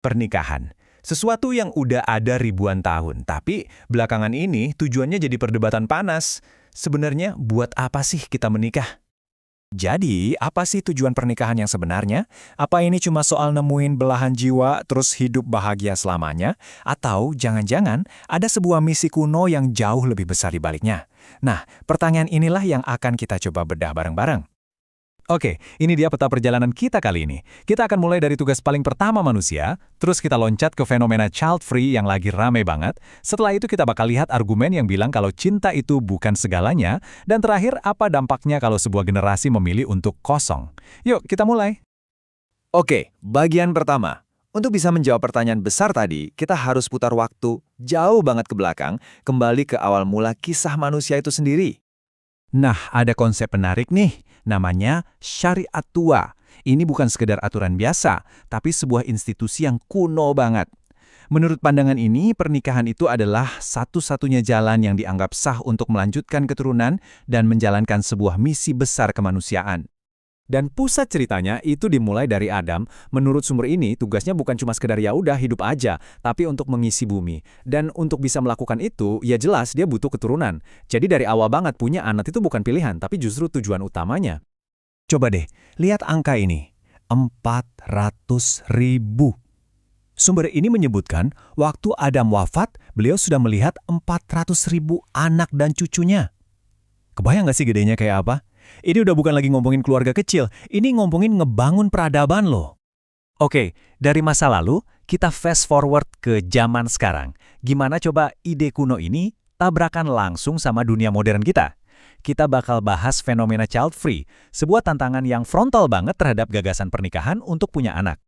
Pernikahan. Sesuatu yang udah ada ribuan tahun, tapi belakangan ini tujuannya jadi perdebatan panas. Sebenarnya buat apa sih kita menikah? Jadi, apa sih tujuan pernikahan yang sebenarnya? Apa ini cuma soal nemuin belahan jiwa terus hidup bahagia selamanya? Atau jangan-jangan ada sebuah misi kuno yang jauh lebih besar di baliknya? Nah, pertanyaan inilah yang akan kita coba bedah bareng-bareng. Oke, ini dia peta perjalanan kita kali ini. Kita akan mulai dari tugas paling pertama manusia, terus kita loncat ke fenomena child free yang lagi rame banget. Setelah itu kita bakal lihat argumen yang bilang kalau cinta itu bukan segalanya, dan terakhir apa dampaknya kalau sebuah generasi memilih untuk kosong. Yuk, kita mulai. Oke, bagian pertama. Untuk bisa menjawab pertanyaan besar tadi, kita harus putar waktu jauh banget ke belakang, kembali ke awal mula kisah manusia itu sendiri. Nah, ada konsep menarik nih, namanya syariat tua. Ini bukan sekedar aturan biasa, tapi sebuah institusi yang kuno banget. Menurut pandangan ini, pernikahan itu adalah satu-satunya jalan yang dianggap sah untuk melanjutkan keturunan dan menjalankan sebuah misi besar kemanusiaan. Dan pusat ceritanya itu dimulai dari Adam. Menurut sumber ini, tugasnya bukan cuma sekedar ya udah hidup aja, tapi untuk mengisi bumi. Dan untuk bisa melakukan itu, ya jelas dia butuh keturunan. Jadi dari awal banget punya anak itu bukan pilihan, tapi justru tujuan utamanya. Coba deh, lihat angka ini. 400.000. Sumber ini menyebutkan, waktu Adam wafat, beliau sudah melihat 400.000 anak dan cucunya. Kebayang nggak sih gedenya kayak apa? Ini udah bukan lagi ngomongin keluarga kecil, ini ngomongin ngebangun peradaban loh. Oke, dari masa lalu, kita fast forward ke zaman sekarang. Gimana coba ide kuno ini tabrakan langsung sama dunia modern kita? Kita bakal bahas fenomena child free, sebuah tantangan yang frontal banget terhadap gagasan pernikahan untuk punya anak.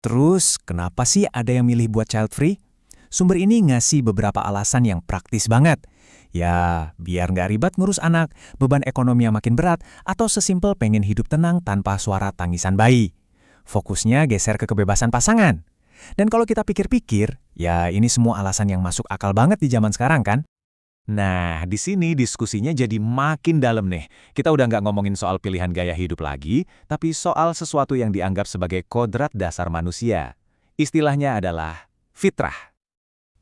Terus, kenapa sih ada yang milih buat child free? Sumber ini ngasih beberapa alasan yang praktis banget. Ya, biar nggak ribet ngurus anak, beban ekonomi yang makin berat, atau sesimpel pengen hidup tenang tanpa suara tangisan bayi. Fokusnya geser ke kebebasan pasangan. Dan kalau kita pikir-pikir, ya ini semua alasan yang masuk akal banget di zaman sekarang kan? Nah, di sini diskusinya jadi makin dalam nih. Kita udah nggak ngomongin soal pilihan gaya hidup lagi, tapi soal sesuatu yang dianggap sebagai kodrat dasar manusia. Istilahnya adalah fitrah.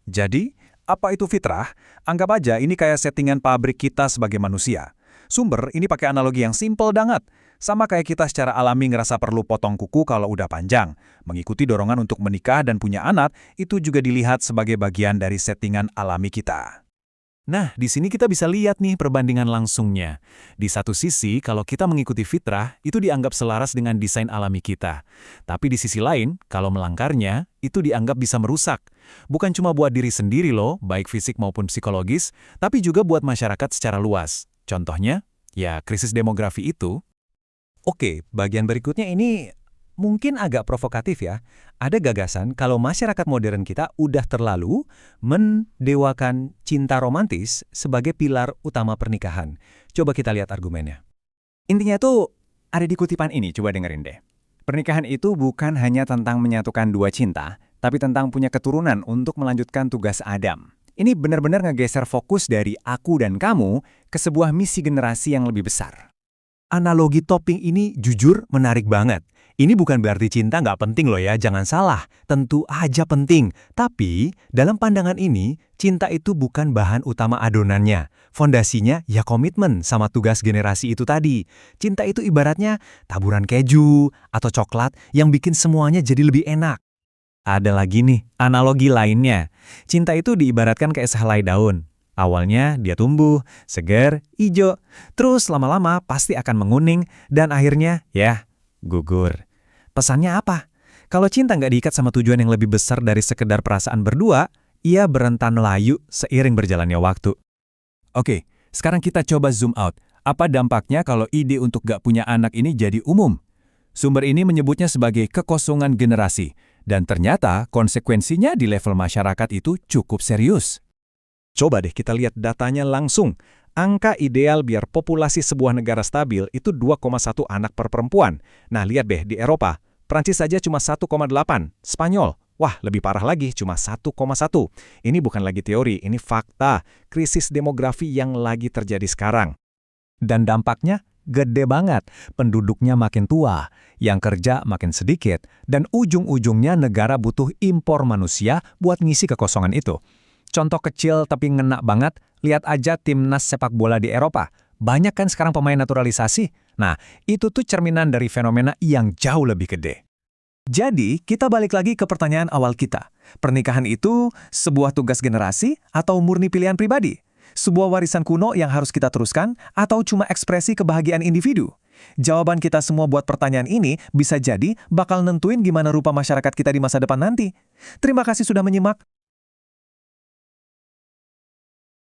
Jadi, apa itu fitrah? Anggap aja ini kayak settingan pabrik kita sebagai manusia. Sumber ini pakai analogi yang simpel banget. Sama kayak kita secara alami ngerasa perlu potong kuku kalau udah panjang. Mengikuti dorongan untuk menikah dan punya anak, itu juga dilihat sebagai bagian dari settingan alami kita. Nah, di sini kita bisa lihat nih perbandingan langsungnya. Di satu sisi, kalau kita mengikuti fitrah, itu dianggap selaras dengan desain alami kita. Tapi di sisi lain, kalau melanggarnya, itu dianggap bisa merusak. Bukan cuma buat diri sendiri loh, baik fisik maupun psikologis, tapi juga buat masyarakat secara luas. Contohnya, ya krisis demografi itu. Oke, bagian berikutnya ini mungkin agak provokatif ya. Ada gagasan kalau masyarakat modern kita udah terlalu mendewakan cinta romantis sebagai pilar utama pernikahan. Coba kita lihat argumennya. Intinya tuh ada di kutipan ini, coba dengerin deh. Pernikahan itu bukan hanya tentang menyatukan dua cinta, tapi tentang punya keturunan untuk melanjutkan tugas Adam. Ini benar-benar ngegeser fokus dari aku dan kamu ke sebuah misi generasi yang lebih besar. Analogi topping ini jujur menarik banget. Ini bukan berarti cinta nggak penting loh ya, jangan salah. Tentu aja penting. Tapi, dalam pandangan ini, cinta itu bukan bahan utama adonannya. Fondasinya ya komitmen sama tugas generasi itu tadi. Cinta itu ibaratnya taburan keju atau coklat yang bikin semuanya jadi lebih enak. Ada lagi nih, analogi lainnya. Cinta itu diibaratkan kayak sehelai daun. Awalnya dia tumbuh, segar, hijau. Terus lama-lama pasti akan menguning dan akhirnya, ya, gugur. Pesannya apa? Kalau cinta nggak diikat sama tujuan yang lebih besar dari sekedar perasaan berdua, ia berentan layu seiring berjalannya waktu. Oke, sekarang kita coba zoom out. Apa dampaknya kalau ide untuk nggak punya anak ini jadi umum? Sumber ini menyebutnya sebagai kekosongan generasi. Dan ternyata konsekuensinya di level masyarakat itu cukup serius. Coba deh kita lihat datanya langsung. Angka ideal biar populasi sebuah negara stabil itu 2,1 anak per perempuan. Nah, lihat deh di Eropa, Prancis saja cuma 1,8, Spanyol, wah lebih parah lagi cuma 1,1. Ini bukan lagi teori, ini fakta, krisis demografi yang lagi terjadi sekarang. Dan dampaknya gede banget. Penduduknya makin tua, yang kerja makin sedikit, dan ujung-ujungnya negara butuh impor manusia buat ngisi kekosongan itu. Contoh kecil tapi ngena banget, lihat aja timnas sepak bola di Eropa. Banyak kan sekarang pemain naturalisasi? Nah, itu tuh cerminan dari fenomena yang jauh lebih gede. Jadi, kita balik lagi ke pertanyaan awal kita. Pernikahan itu sebuah tugas generasi atau murni pilihan pribadi? Sebuah warisan kuno yang harus kita teruskan atau cuma ekspresi kebahagiaan individu? Jawaban kita semua buat pertanyaan ini bisa jadi bakal nentuin gimana rupa masyarakat kita di masa depan nanti. Terima kasih sudah menyimak.